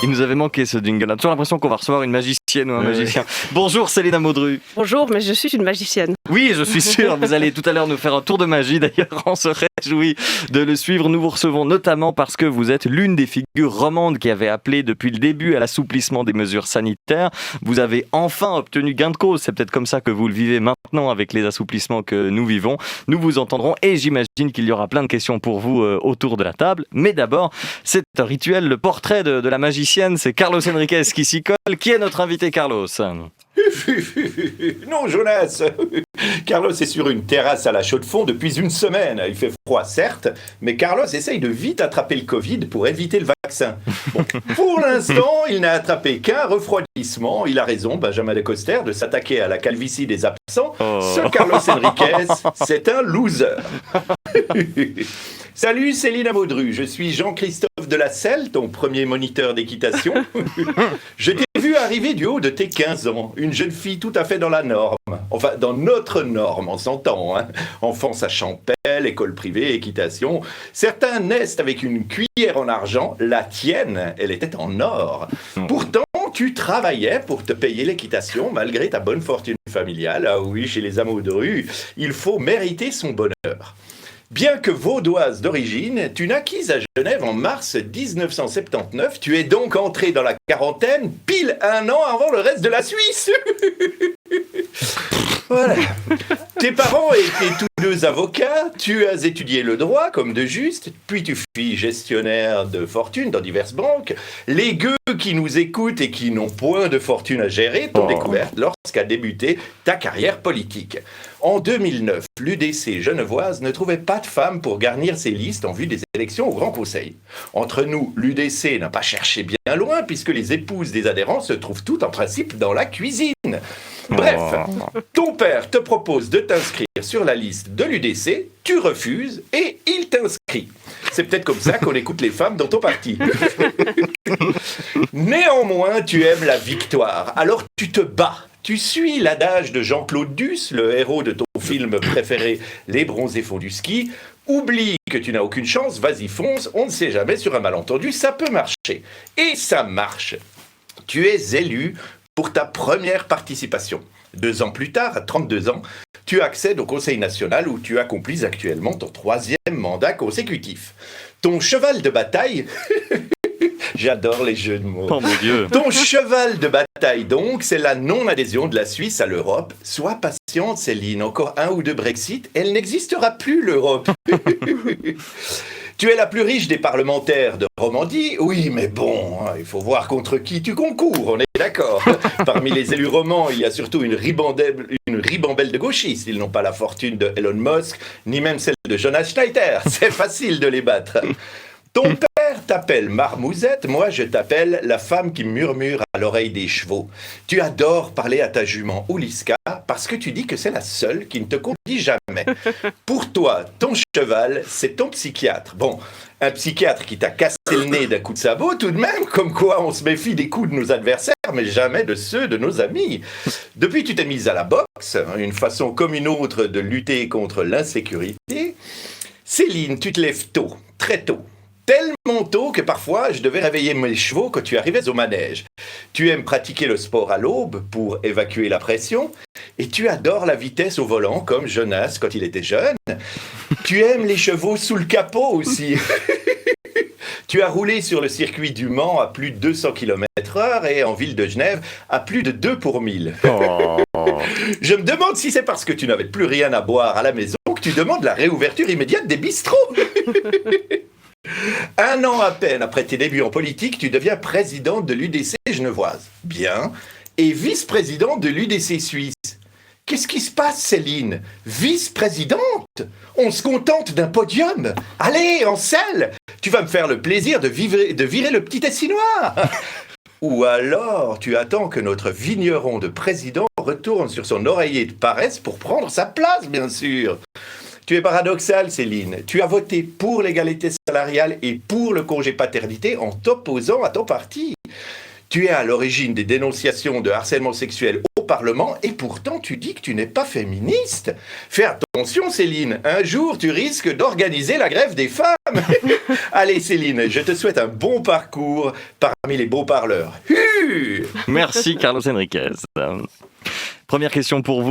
Il nous avait manqué ce jingle. On a toujours l'impression qu'on va recevoir une magicienne ou un magicien. Bonjour Céline Amodru. Bonjour, mais je suis une magicienne. Oui, je suis sûr. Vous allez tout à l'heure nous faire un tour de magie. D'ailleurs, on se réjouit de le suivre. Nous vous recevons notamment parce que vous êtes l'une des figures romandes qui avait appelé depuis le début à l'assouplissement des mesures sanitaires. Vous avez enfin obtenu gain de cause. C'est peut-être comme ça que vous le vivez maintenant avec les assouplissements que nous vivons. Nous vous entendrons et j'imagine qu'il y aura plein de questions pour vous autour de la table. Mais d'abord, c'est un rituel, le portrait de la magicienne. C'est Carlos Enriquez qui s'y colle. Qui est notre invité, Carlos ? Non, Jonas. Carlos est sur une terrasse à la Chaux-de-Fonds depuis une semaine. Il fait froid, certes, mais Carlos essaye de vite attraper le Covid pour éviter le vaccin. Bon, pour l'instant, il n'a attrapé qu'un refroidissement. Il a raison, Benjamin de Coster, de s'attaquer à la calvitie des absents. Ce Carlos Enriquez, c'est un loser. Salut Céline Amodru, je suis Jean-Christophe de la Selle, ton premier moniteur d'équitation. Je t'ai vu arriver du haut de tes 15 ans, une jeune fille tout à fait dans la norme. Enfin, dans notre norme, on s'entend. Enfance à Champel, école privée, équitation. Certains naissent avec une cuillère en argent, la tienne, elle était en or. Pourtant, tu travaillais pour te payer l'équitation malgré ta bonne fortune familiale. Ah oui, chez les Amodru, il faut mériter son bonheur. Bien que vaudoise d'origine, tu naquis à Genève en mars 1979. Tu es donc entré dans la quarantaine pile un an avant le reste de la Suisse. Voilà. Tes parents étaient tous deux avocats, tu as étudié le droit comme de juste, puis tu fus gestionnaire de fortune dans diverses banques. Les gueux qui nous écoutent et qui n'ont point de fortune à gérer t'ont découverte lorsqu'a débuté ta carrière politique. En 2009, l'UDC genevoise ne trouvait pas de femme pour garnir ses listes en vue des élections au Grand Conseil. Entre nous, l'UDC n'a pas cherché bien loin puisque les épouses des adhérents se trouvent toutes en principe dans la cuisine. Bref, ton père te propose de t'inscrire sur la liste de l'UDC, tu refuses et il t'inscrit. C'est peut-être comme ça qu'on écoute les femmes dans ton parti. Néanmoins, tu aimes la victoire, alors tu te bats. Tu suis l'adage de Jean-Claude Duss, le héros de ton film préféré, Les bronzés font du ski. Oublie que tu n'as aucune chance, vas-y fonce, on ne sait jamais, sur un malentendu, ça peut marcher. Et ça marche. Tu es élu pour ta première participation. 2 ans plus tard, à 32 ans, tu accèdes au Conseil national où tu accomplis actuellement ton 3e mandat consécutif. Ton cheval de bataille... J'adore les jeux de mots. Oh mon Dieu. Ton cheval de bataille, donc, c'est la non-adhésion de la Suisse à l'Europe. Sois patiente, Céline. Encore 1 ou 2 Brexit, elle n'existera plus, l'Europe. Tu es la plus riche des parlementaires de Romandie. Oui, mais bon, il faut voir contre qui tu concours, on est d'accord. Parmi les élus romans, il y a surtout une ribambelle de gauchistes. Ils n'ont pas la fortune de Elon Musk, ni même celle de Jonas Schneider. C'est facile de les battre. Ton père t'appelle Marmousette, moi je t'appelle la femme qui murmure à l'oreille des chevaux. Tu adores parler à ta jument Ouliska parce que tu dis que c'est la seule qui ne te contredit jamais. Pour toi, ton cheval, c'est ton psychiatre. Bon, un psychiatre qui t'a cassé le nez d'un coup de sabot tout de même, comme quoi on se méfie des coups de nos adversaires, mais jamais de ceux de nos amis. Depuis, tu t'es mise à la boxe, une façon comme une autre de lutter contre l'insécurité. Céline, tu te lèves tôt, très tôt. Tellement tôt que parfois je devais réveiller mes chevaux quand tu arrivais au manège. Tu aimes pratiquer le sport à l'aube pour évacuer la pression et tu adores la vitesse au volant comme Jonas quand il était jeune. Tu aimes les chevaux sous le capot aussi. Tu as roulé sur le circuit du Mans à plus de 200 km/h et en ville de Genève à plus de 2 pour 1000. Je me demande si c'est parce que tu n'avais plus rien à boire à la maison que tu demandes la réouverture immédiate des bistrots. 1 an à peine après tes débuts en politique, tu deviens présidente de l'UDC genevoise. Bien. Et vice-présidente de l'UDC suisse. Qu'est-ce qui se passe, Céline ? Vice-présidente ? On se contente d'un podium ? Allez, en selle ! Tu vas me faire le plaisir de virer le petit Tessinois. Ou alors, tu attends que notre vigneron de président retourne sur son oreiller de paresse pour prendre sa place, bien sûr. Tu es paradoxal, Céline. Tu as voté pour l'égalité salariale et pour le congé paternité en t'opposant à ton parti. Tu es à l'origine des dénonciations de harcèlement sexuel au Parlement et pourtant tu dis que tu n'es pas féministe. Fais attention Céline, un jour tu risques d'organiser la grève des femmes. Allez Céline, je te souhaite un bon parcours parmi les beaux parleurs. Merci Carlos Enriquez. Première question pour vous.